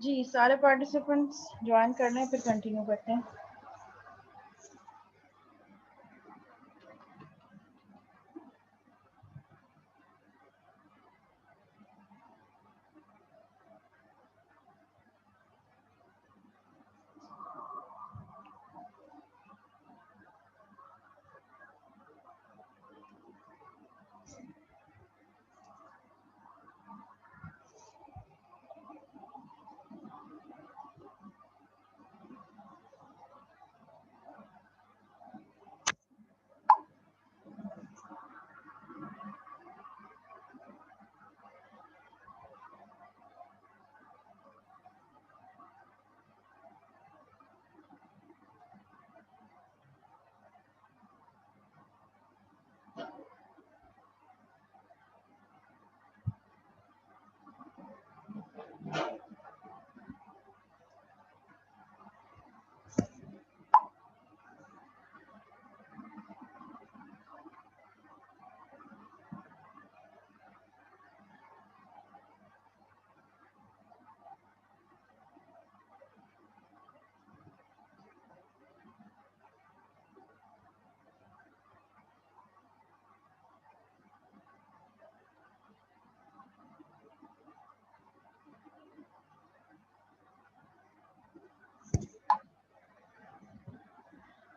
जी सारे participants join कर लें, फिर कंटिन्यू करते हैं।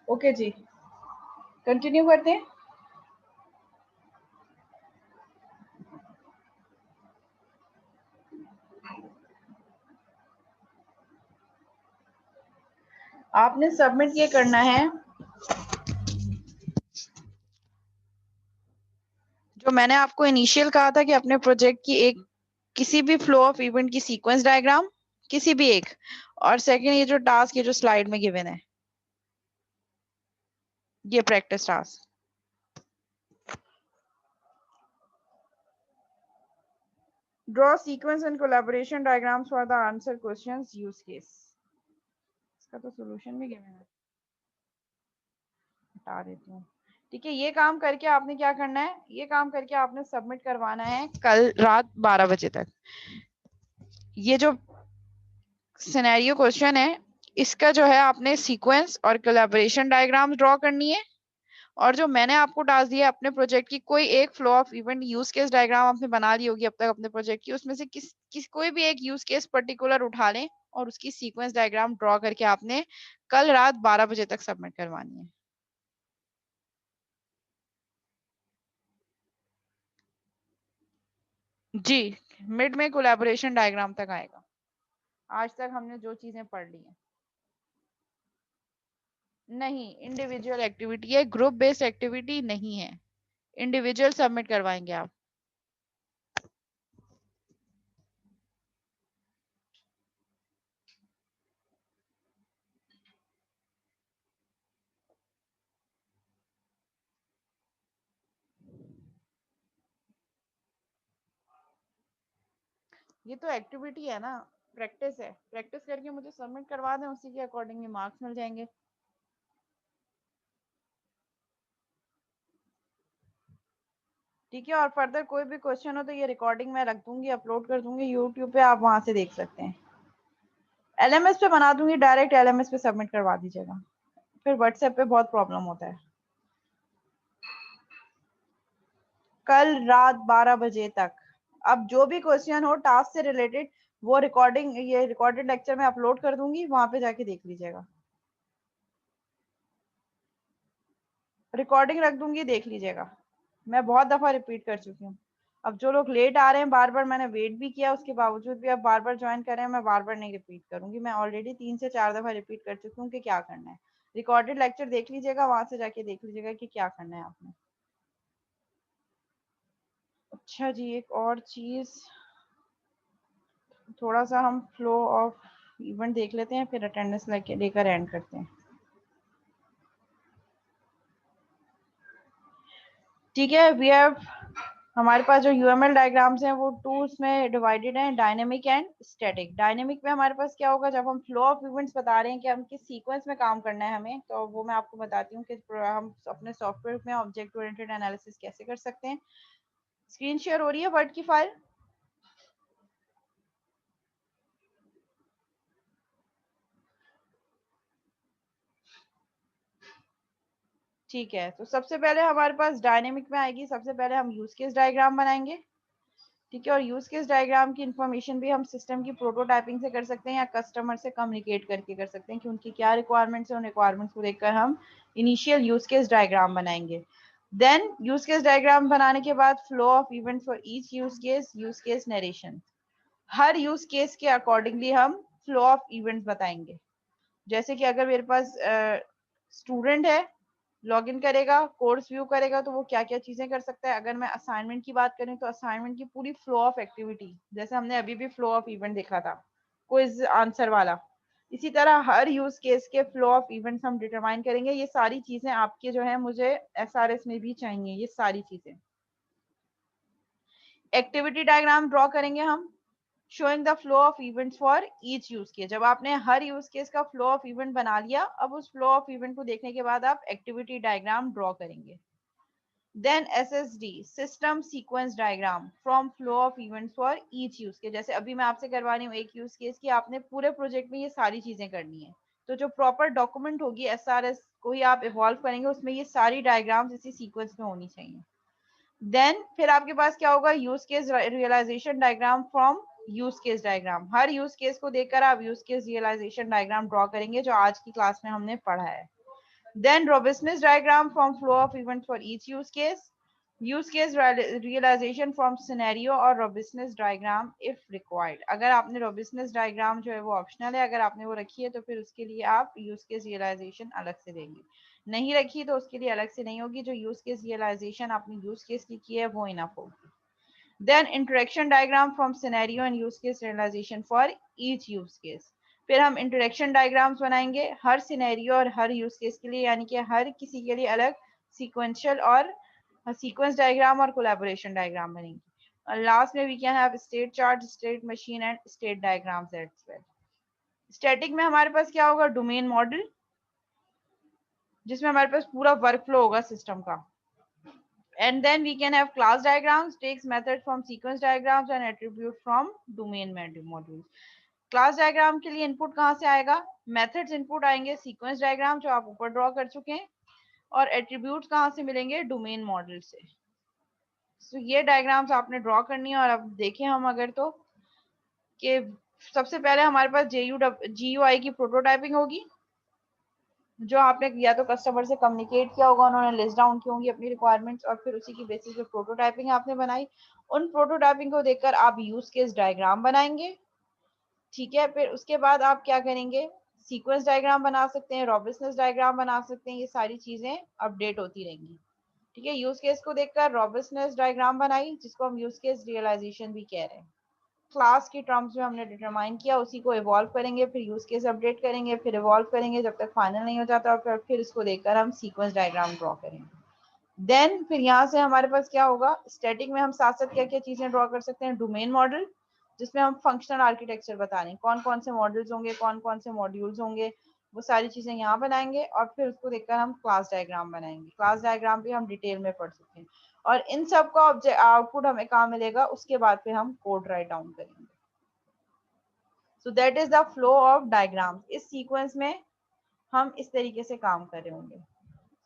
ओके जी, कंटिन्यू करते हैं। आपने सबमिट ये करना है, जो मैंने आपको इनिशियल कहा था कि अपने प्रोजेक्ट की एक किसी भी फ्लो ऑफ इवेंट की सीक्वेंस डायग्राम, किसी भी एक, और सेकंड ये जो टास्क, ये जो स्लाइड में गिवन है, ये practice task. Draw sequence and collaboration diagrams for the answer questions use case. इसका तो सॉल्यूशन भी गिवन है, हटा देती हूँ। ठीक है, ये काम करके आपने क्या करना है, ये काम करके आपने सबमिट करवाना है कल रात 12 बजे तक। ये जो सिनेरियो क्वेश्चन है, इसका जो है आपने सीक्वेंस और कोलैबोरेशन डायग्राम ड्रॉ करनी है, और जो मैंने आपको टास्क दिया अपने प्रोजेक्ट की कोई एक flow of event use case diagram आपने बना ली होगी अब तक अपने प्रोजेक्ट की, उसमें से किस कोई भी एक यूज केस पर्टिकुलर उठा लें और उसकी सीक्वेंस डायग्राम ड्रॉ करके आपने कल रात 12 बजे तक सबमिट करवानी है। जी, मिड में कोलैबोरेशन डायग्राम तक आएगा। आज तक हमने जो चीजें पढ़ ली हैं, नहीं इंडिविजुअल एक्टिविटी है, ग्रुप बेस्ड एक्टिविटी नहीं है, इंडिविजुअल सबमिट करवाएंगे आप। ये तो एक्टिविटी है ना, प्रैक्टिस है, प्रैक्टिस करके मुझे सबमिट करवा दें, उसी के अकॉर्डिंगली मार्क्स मिल जाएंगे। ठीक है, और फर्दर कोई भी क्वेश्चन हो तो ये रिकॉर्डिंग मैं रख दूंगी, अपलोड कर दूंगी यूट्यूब पे, आप वहां से देख सकते हैं। एलएमएस पे बना दूंगी, डायरेक्ट एलएमएस पे सबमिट करवा दीजिएगा, फिर व्हाट्सएप पे बहुत प्रॉब्लम होता है। कल रात 12 बजे तक अब जो भी क्वेश्चन हो टास्क से रिलेटेड, वो रिकॉर्डिंग, ये रिकॉर्डेड लेक्चर में अपलोड कर दूंगी, वहां पे जाके देख लीजिएगा। रिकॉर्डिंग रख दूंगी, देख लीजिएगा। मैं बहुत दफा रिपीट कर चुकी हूँ। अब जो लोग लेट आ रहे हैं, बार बार मैंने वेट भी किया, उसके बावजूद भी अब बार बार ज्वाइन कर रहे हैं, मैं बार बार नहीं रिपीट करूंगी। मैं ऑलरेडी 3 से 4 दफा रिपीट कर चुकी हूँ कि क्या करना है। रिकॉर्डेड लेक्चर देख लीजिएगा, वहां से जाके देख लीजिएगा कि क्या करना है आपने। अच्छा जी, एक और चीज, थोड़ा सा हम फ्लो ऑफ इवेंट देख लेते हैं, फिर अटेंडेंस लेकर एंड करते हैं। ठीक है, वी हैव, हमारे पास जो यूएमएल डायग्राम्स हैं वो टू में डिवाइडेड हैं, डायनेमिक एंड स्टैटिक। डायनेमिक में हमारे पास क्या होगा, जब हम फ्लो ऑफ इवेंट्स बता रहे हैं कि हम किस सीक्वेंस में काम करना है हमें, तो वो मैं आपको बताती हूँ कि हम अपने सॉफ्टवेयर में ऑब्जेक्ट ओरिएंटेड एनालिसिस कैसे कर सकते हैं। स्क्रीन शेयर हो रही है वर्ड की फाइल? ठीक है, तो सबसे पहले हमारे पास डायनेमिक में आएगी, सबसे पहले हम यूज केस डायग्राम बनाएंगे। ठीक है, और यूज केस डायग्राम की इंफॉर्मेशन भी हम सिस्टम की प्रोटोटाइपिंग से कर सकते हैं या कस्टमर से कम्युनिकेट करके कर सकते हैं कि उनकी क्या रिक्वायरमेंट्स है, उन रिक्वायरमेंट्स को देखकर हम इनिशियल यूज केस डायग्राम बनाएंगे। देन यूज केस डायग्राम बनाने के बाद flow of event for each use case narration, her use case के अकॉर्डिंगली हम फ्लो ऑफ इवेंट्स बताएंगे। जैसे कि अगर मेरे पास स्टूडेंट है, लॉगिन करेगा, कोर्स व्यू करेगा, तो वो क्या क्या चीजें कर सकता है। अगर मैं असाइनमेंट की बात करूं तो असाइनमेंट की पूरी फ्लो ऑफ एक्टिविटी, जैसे हमने अभी भी फ्लो ऑफ इवेंट देखा था क्विज आंसर वाला, इसी तरह हर यूज केस के फ्लो ऑफ इवेंट्स हम डिटरमाइन करेंगे। ये सारी चीजें आपके जो है मुझे एसआरएस में भी चाहिए, ये सारी चीजें। एक्टिविटी डायग्राम ड्रॉ करेंगे हम, showing the flow of events for each use case. जब आपने हर यूज केस का फ्लो ऑफ इवेंट बना लिया, अब उस फ्लो ऑफ इवेंट को देखने के बाद आप एक्टिविटी डायग्राम ड्रॉ करेंगे। Then SSD, system sequence diagram from flow of events for each use case. जैसे अभी मैं आपसे करवा रही हूँ एक यूज केस की, आपने पूरे प्रोजेक्ट में ये सारी चीजें करनी है, तो जो प्रॉपर डॉक्यूमेंट होगी SRS को ही आप इवॉल्व करेंगे, उसमें ये सारी डायग्राम्स इसी सीक्वेंस में होनी चाहिए। देन फिर आपके पास क्या होगा, use case realisation diagram from use case diagram. हर यूज केस को देखकर आप use case realisation diagram draw करेंगे, जो आज की क्लास में हमने पढ़ा है। Then robustness diagram from flow of events for each use case realization from scenario और robustness diagram if required। अगर आपने robustness diagram जो है वो ऑप्शनल है, अगर आपने वो रखी है तो फिर उसके लिए आप use case realization अलग से देंगे, नहीं रखी तो उसके लिए अलग से नहीं होगी। जो use case realization आपने use case की है वो इनफ होगी। Then interaction diagram from scenario and use case realisation for each use case. फिर हम इंटरेक्शन डायग्राम्स बनाएंगे हर सिनेरियो और हर यूज केस के लिए, यानी कि हर किसी के लिए अलग सीक्वेंशियल और सीक्वेंस डायग्राम और कोलैबोरेशन डायग्राम बनेंगे। और लास्ट में we can have state chart, state machine and state diagrams as well. Static में हमारे पास क्या होगा, डोमेन मॉडल, जिसमें हमारे पास पूरा वर्कफ्लो होगा सिस्टम का। And then we can have class diagrams, takes method from sequence diagrams and attribute from domain modules। Class diagram के लिए इनपुट कहाँ से आएगा, मेथड्स इनपुट आएंगे सीक्वेंस डायग्राम जो आप ऊपर ड्रॉ कर चुके हैं, और एट्रीब्यूट्स कहाँ से मिलेंगे, डोमेन मॉडल से। तो ये डायग्राम्स आपने ड्रॉ करनी है। और अब देखें हम अगर तो कि सबसे पहले हमारे पास GUI की प्रोटोटाइपिंग होगी, जो आपने या तो कस्टमर से कम्युनिकेट किया होगा, उन्होंने लिस्ट डाउन की होंगी अपनी रिक्वायरमेंट्स, और फिर उसी की बेसिस पे प्रोटोटाइपिंग आपने बनाई। उन प्रोटोटाइपिंग को देखकर आप यूज केस डायग्राम बनाएंगे। ठीक है, फिर उसके बाद आप क्या करेंगे, सीक्वेंस डायग्राम बना सकते हैं, रॉबस्टनेस डायग्राम बना सकते हैं, ये सारी चीजें अपडेट होती रहेंगी। ठीक है, यूज केस को देखकर रॉबस्टनेस डायग्राम बनाई, जिसको हम यूज केस रियलाइजेशन भी कह रहे हैं। क्लास की टर्म्स में हमने डिटरमाइन किया, उसी को इवॉल्व करेंगे, फिर यूज केस अपडेट करेंगे, फिर इवॉल्व करेंगे जब तक फाइनल नहीं हो जाता, और फिर इसको देखकर हम सीक्वेंस डायग्राम ड्रॉ करेंगे। देन फिर यहाँ से हमारे पास क्या होगा, स्टैटिक में हम साथ साथ क्या क्या चीजें ड्रॉ कर सकते हैं, डोमेन मॉडल, जिसमें हम फंक्शनल आर्किटेक्चर बता रहे हैं, कौन कौन से मॉडल्स होंगे, कौन कौन से मॉड्यूल्स होंगे, वो सारी चीजें यहाँ बनाएंगे। और फिर उसको देखकर हम क्लास डायग्राम बनाएंगे। क्लास डायग्राम भी हम डिटेल में पढ़ सकते हैं, और इन सब का आउटपुट हमें कहाँ मिलेगा, उसके बाद फिर हम कोड राइट डाउन करेंगे। So that is the flow of diagram. इस सीक्वेंस में हम इस तरीके से काम कर रहे होंगे।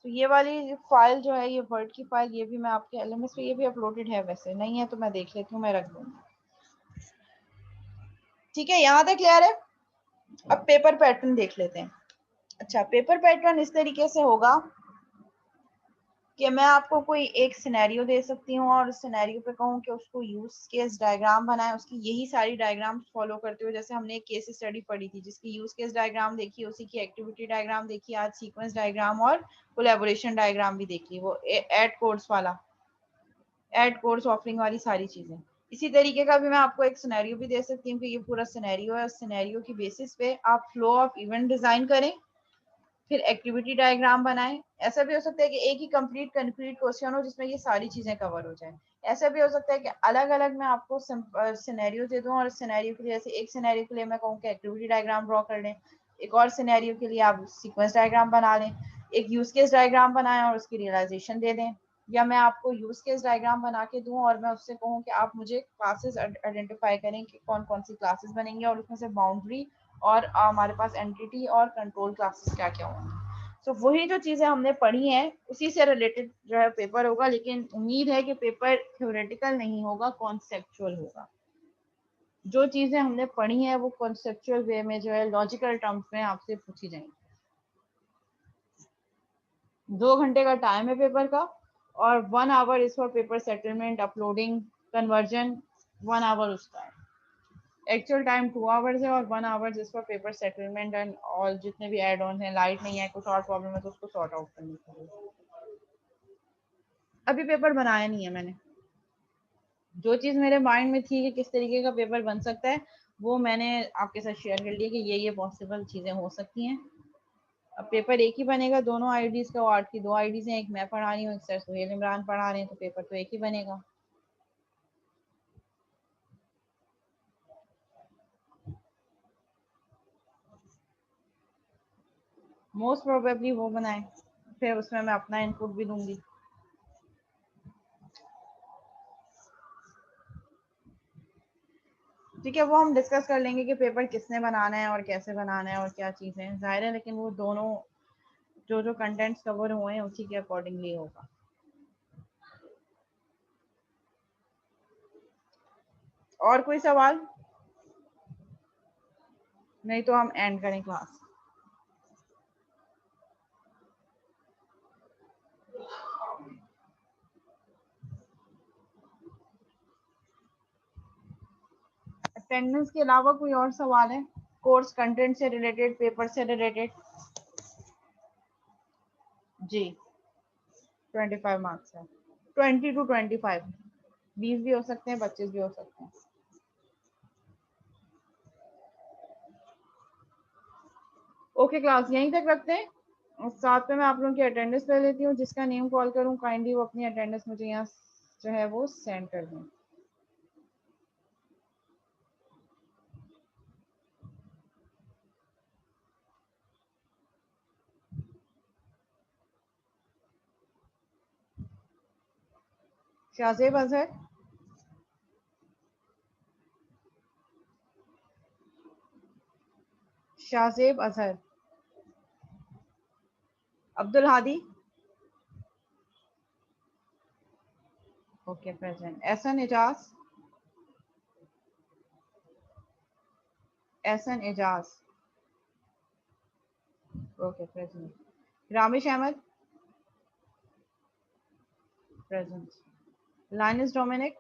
तो ये वाली फाइल जो है, ये वर्ड की फाइल, ये भी मैं आपके LMS पे ये भी अपलोडेड है, वैसे नहीं है तो मैं देख लेती हूँ, मैं रख दूंगी। ठीक है, यहाँ तक क्लियर है। अब पेपर पैटर्न देख लेते हैं। अच्छा, पेपर पैटर्न इस तरीके से होगा कि मैं आपको कोई एक सिनेरियो दे सकती हूँ, और उस सिनेरियो पे कहूँ कि उसको यूज केस डायग्राम बनाए, उसकी यही सारी डायग्राम फॉलो करते हुए। जैसे हमने एक केस स्टडी पढ़ी थी जिसकी यूज केस डायग्राम देखी, उसी की एक्टिविटी डायग्राम देखी, आज सीक्वेंस डायग्राम और कोलैबोरेशन डायग्राम भी देख ली, वो एड कोर्स वाला, एड कोर्स ऑफरिंग वाली सारी चीजें। इसी तरीके का भी मैं आपको एक सिनेरियो भी दे सकती हूँ कि ये पूरा सिनेरियो है, सिनेरियो की बेसिस पे आप फ्लो ऑफ इवेंट डिजाइन करें, फिर एक्टिविटी डायग्राम बनाएं। ऐसा भी हो सकता है कि एक ही कंप्लीट क्वेश्चन हो जिसमें ये सारी चीजें कवर हो जाए। ऐसा भी हो सकता है कि अलग अलग मैं आपको सिनेरियो दे दूं, और सिनेरियो के लिए, जैसे एक सिनेरियो के लिए मैं कहूँ कि एक्टिविटी डायग्राम ड्रॉ कर लें, एक और सिनेरियो के लिए आप सीक्वेंस डायग्राम बना लें, एक यूज केस डायग्राम बनाएं और उसकी रियलाइजेशन दे दें। या मैं आपको यूज केस डायग्राम बना के दूं और मैं उससे कहूँ कि आप मुझे क्लासेस आइडेंटिफाई करें कि कौन कौन सी क्लासेस बनेंगी, और उसमें से बाउंड्री और हमारे पास एंटिटी और कंट्रोल क्लासेस क्या क्या होंगी। सो वही जो चीजें हमने पढ़ी हैं उसी से रिलेटेड जो है पेपर होगा, लेकिन उम्मीद है कि पेपर थ्योरेटिकल नहीं होगा, कॉन्सेप्चुअल होगा। जो चीजें हमने पढ़ी हैं वो कॉन्सेप्चुअल वे में जो है लॉजिकल टर्म्स में आपसे पूछी जाएंगी। 2 घंटे का टाइम है पेपर का, और 1 hour is for paper settlement, uploading, conversion, 1 hour उसका है। एक्चुअल टाइम 2 आवर्स है, और 1 hour is for paper settlement and all, जितने भी एड ऑन है, लाइट नहीं है, कुछ और प्रॉब्लम है तो उसको सॉर्ट आउट करने के लिए। अभी पेपर बनाया नहीं है मैंने, जो चीज़ मेरे माइंड में थी कि किस तरीके का पेपर बन सकता है वो मैंने आपके साथ शेयर कर लिया कि ये पॉसिबल चीज़ें हो सकती हैं। अब पेपर एक ही बनेगा दोनों आईडीज का, आर्ट की 2 आईडीज हैं, एक मैं पढ़ा रही हूँ, एक सर सुहेल इमरान पढ़ा रहे हैं, तो पेपर तो एक ही बनेगा। मोस्ट प्रोबेबली वो बनाए, फिर उसमें मैं अपना इनपुट भी दूंगी। ठीक है, वो हम डिस्कस कर लेंगे कि पेपर किसने बनाना है और कैसे बनाना है और क्या चीज़ें हैं, जाहिर है, लेकिन वो दोनों जो जो कंटेंट्स कवर हुए हैं उसी के अकॉर्डिंगली होगा। और कोई सवाल? नहीं तो हम एंड करें क्लास। अटेंडेंस के अलावा कोई और सवाल है? कोर्स कंटेंट से रिलेटेड, पेपर से रिलेटेड? जी, 25 मार्क्स है। 20 to 25, 20 भी हो सकते हैं, 25 भी हो सकते हैं। ओके क्लास यहीं तक रखते हैं, और साथ में मैं आप लोगों की अटेंडेंस ले लेती हूँ। जिसका नेम कॉल करूँ काइंडली वो अपनी अटेंडेंस मुझे यहाँ जो है वो सेंड कर दें। Shahzeb Azhar, Shahzeb Azhar, Abdul Hadi, okay present. Ehsan Ejaz, Ehsan Ejaz, okay present. Ramish Ahmed, present. Linus Dominic,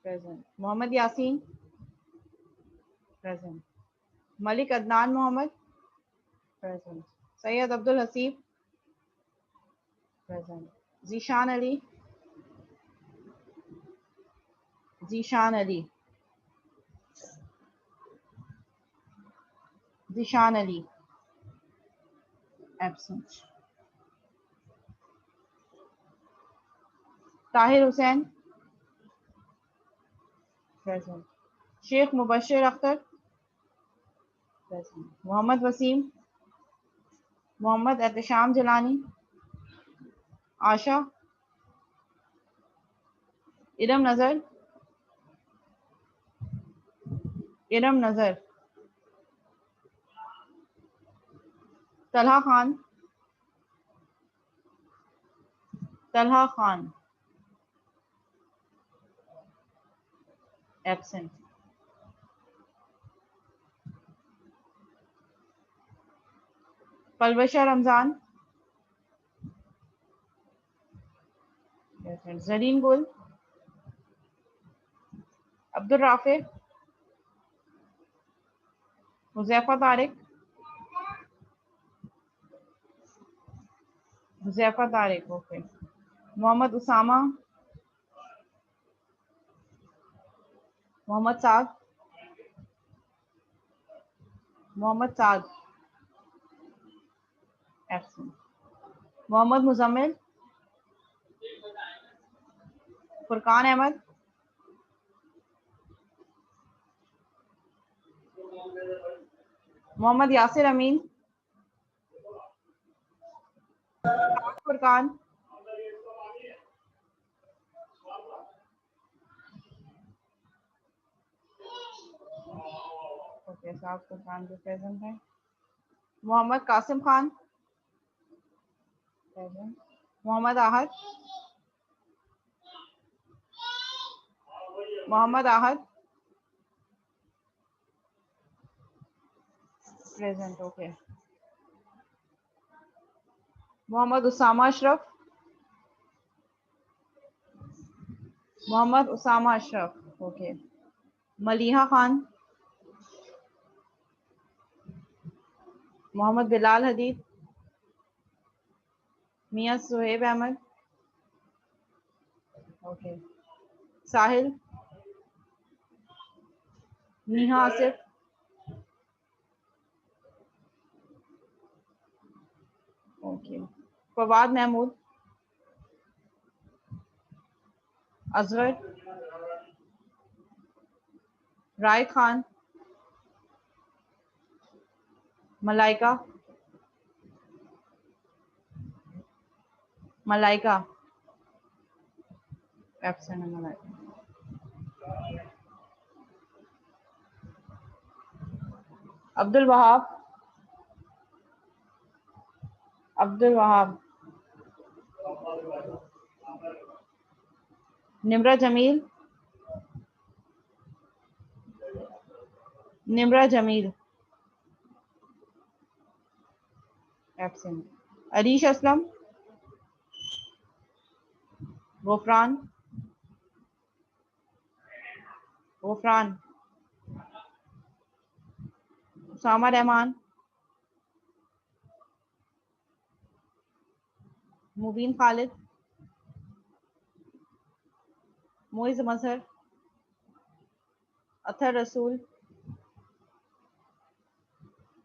present. Mohammad Yasin, present. Malik Adnan Mohammad, present. Syed Abdul Haseeb, present. Zeeshan Ali, Zeeshan Ali, Zeeshan Ali, absent. Tahir Hussain, present. Sheikh Mubashar Akhtar, present. Mohammad Waseem, Mohammad Ehtesham Jilani, Asha, Iram Nazar, Iram Nazar, Talha Khan, Talha Khan, absent. Palwasha Ramzan, present. Zarin Gul, Abdul Rafe, Huzaifa Tariq, Huzaifa Tariq, okay. Mohammad Usama, Mohammad Saad, Mohammad Saad, absent. Mohammad Muzammil, Furqan Ahmed, Mohammad Yasir Amin, Furqan, okay साहब फुरकान भी प्रेजेंट है। Mohammad Qasim Khan, Mohammad Ahad, Mohammad Ahad present, okay. Mohammad Usama Ashraf, Mohammad Usama Ashraf, okay. Maliha Khan, Mohammad Bilal Hadeed, Mian Suhaib Ahmed, okay. Sahil, Niha Asif, okay. Fawad Mahmood, Asghar, Rai Khan, Malaika, Malaika absent है, मलाइका। अब्दुल वहाब, अब्दुल वहाब। निम्रा जमील, निम्रा जमील एब्सेंट। अरीश असलम, गुफरान, गुफरान। उसामा रहमान, मुबीन खालिद, मोइज मजहर, अथर रसूल,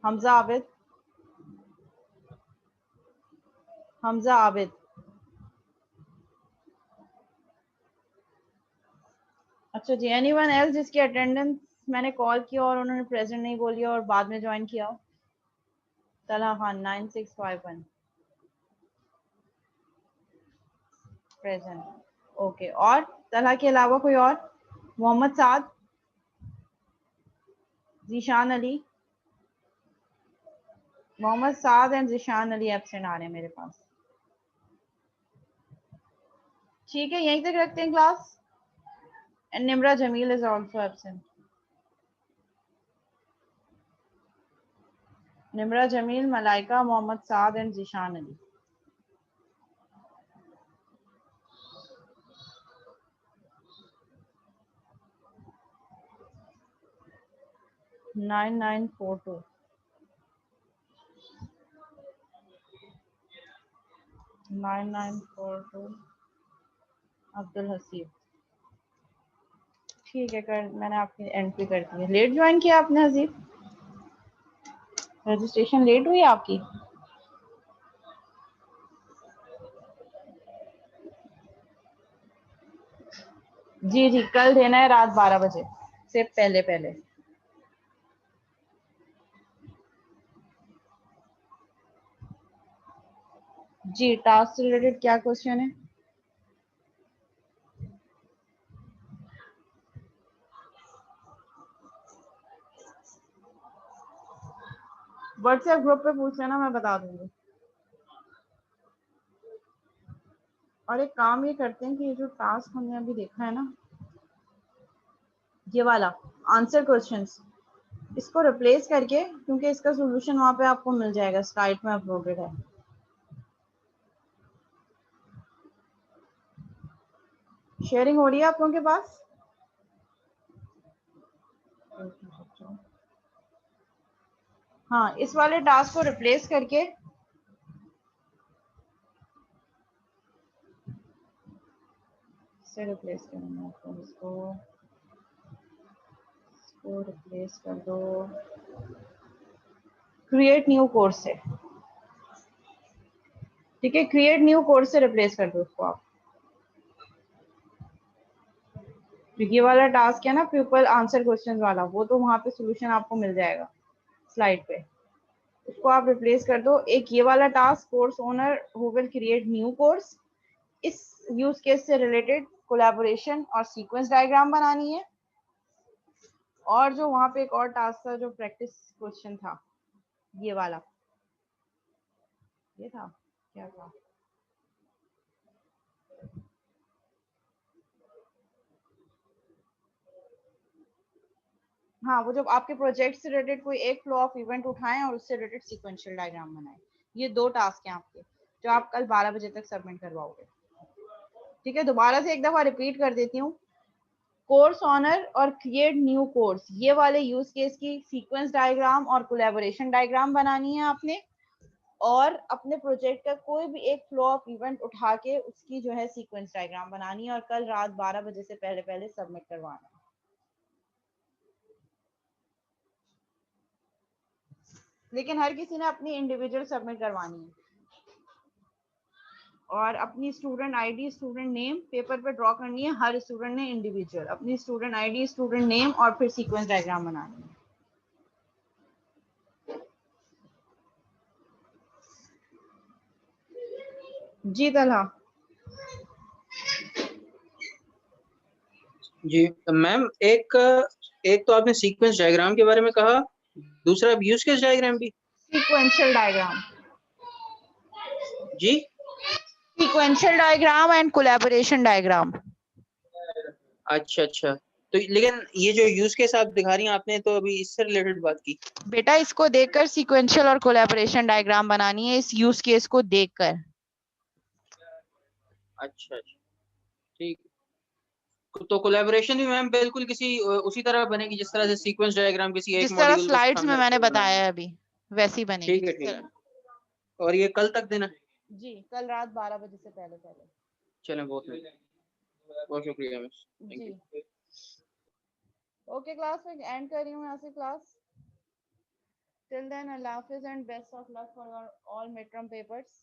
हमजा आबिद, हमजा आबिद। अच्छा जी, एनीवन एल्स जिसकी attendance मैंने call किया और उन्होंने प्रेजेंट नहीं बोली और बाद में ज्वाइन किया? Talha Khan 9651 present, okay. और तलहा के अलावा कोई और? मोहम्मद साद, जीशान अली, मोहम्मद साद एंड जीशान अली एब्सेंट आ रहे हैं मेरे पास। ठीक है, यहीं तक रखते हैं class. And Nimra Jameel is also absent. Nimra Jameel, Malaika, Mohammad Saad and Zeeshan Ali. Nine 9942 9942 Abdul Haseeb. ठीक है, कर मैंने आपकी एंट्री कर दी है। लेट ज्वाइन किया आपने हसीब? रजिस्ट्रेशन लेट हुई आपकी? जी जी, कल देना है रात 12 बजे से पहले पहले। जी, टास्क से रिलेटेड क्या क्वेश्चन है? व्हाट्सएप ग्रुप पे पूछ लेना, मैं बता दूंगी। और एक काम ये करते हैं कि ये जो टास्क हमने अभी देखा है ना, ये वाला आंसर क्वेश्चंस, इसको रिप्लेस करके, क्योंकि इसका सॉल्यूशन वहां पे आपको मिल जाएगा, स्लाइड में अपलोडेड है। शेयरिंग हो रही है आप लोगों के पास? हाँ, इस वाले टास्क को रिप्लेस करके रिप्लेस करेंगे आपको, इसको रिप्लेस कर दो क्रिएट न्यू कोर्स से। ठीक है, क्रिएट न्यू कोर्स से रिप्लेस कर दो उसको आप। ये वाला टास्क है ना पीपल आंसर क्वेश्चन वाला, वो तो वहां पे सोल्यूशन आपको मिल जाएगा स्लाइड पे। उसको आप रिप्लेस कर दो। एक ये वाला task, course owner who will create new course, इस यूज केस से रिलेटेड कोलैबोरेशन और सीक्वेंस डायग्राम बनानी है। और जो वहां पे एक और टास्क था जो प्रैक्टिस क्वेश्चन था, ये वाला, ये था क्या था? हाँ, वो जब आपके प्रोजेक्ट से रिलेटेड कोई एक फ्लो ऑफ इवेंट उठाएं और उससे रिलेटेड सीक्वेंशियल डायग्राम बनाएं। ये 2 टास्क हैं आपके जो आप कल 12 बजे तक सबमिट करवाओगे। ठीक है, दोबारा से एक दफा रिपीट कर देती हूँ। कोर्स ऑनर और क्रिएट न्यू कोर्स, ये वाले यूज केस की सीक्वेंस डायग्राम और कोलैबोरेशन डायग्राम बनानी है आपने, और अपने प्रोजेक्ट का कोई भी एक फ्लो ऑफ इवेंट उठा के उसकी जो है सीक्वेंस डायग्राम बनानी है और कल रात 12 बजे से पहले पहले सबमिट करवाना है। लेकिन हर किसी ने अपनी इंडिविजुअल सबमिट करवानी है और अपनी student ID student name paper पे ड्रॉ करनी है। हर स्टूडेंट ने इंडिविजुअल अपनी स्टूडेंट आईडी स्टूडेंट नेम और फिर सीक्वेंस डायग्राम बनानी है। जी तलहा। जी मैम, एक एक तो आपने सीक्वेंस डायग्राम के बारे में कहा, दूसरा यूज केस डायग्राम भी। सीक्वेंशियल डायग्राम, जी sequential diagram and collaboration diagram. अच्छा अच्छा। तो लेकिन ये जो यूज केस आप दिखा रही हैं, आपने तो अभी इससे रिलेटेड बात की। बेटा इसको देखकर सीक्वेंशियल और कोलैबोरेशन डायग्राम बनानी है, इस यूज केस को देखकर। अच्छा अच्छा, ठीक। तो कोलैबोरेशन भी मैम बिल्कुल किसी उसी तरह बनेगी जिस तरह से सीक्वेंस डायग्राम किसी एक जिस तरह मॉड्यूल को स्लाइड्स में सामने मैंने रखते हुए बनाना बताया है। है अभी वैसी बनेगी ठीक है जिस ठीक तरह। है। और ये कल तक देना है? जी कल रात 12 बजे से पहले पहले। चलें, बहुत शुक्रिया मैम, थैंक जी यू। ओके क्लास, में एंड कर रही हूँ यहाँ से क्लास। टिल देन अल्लाह हाफिज and best of luck for your all mid term papers.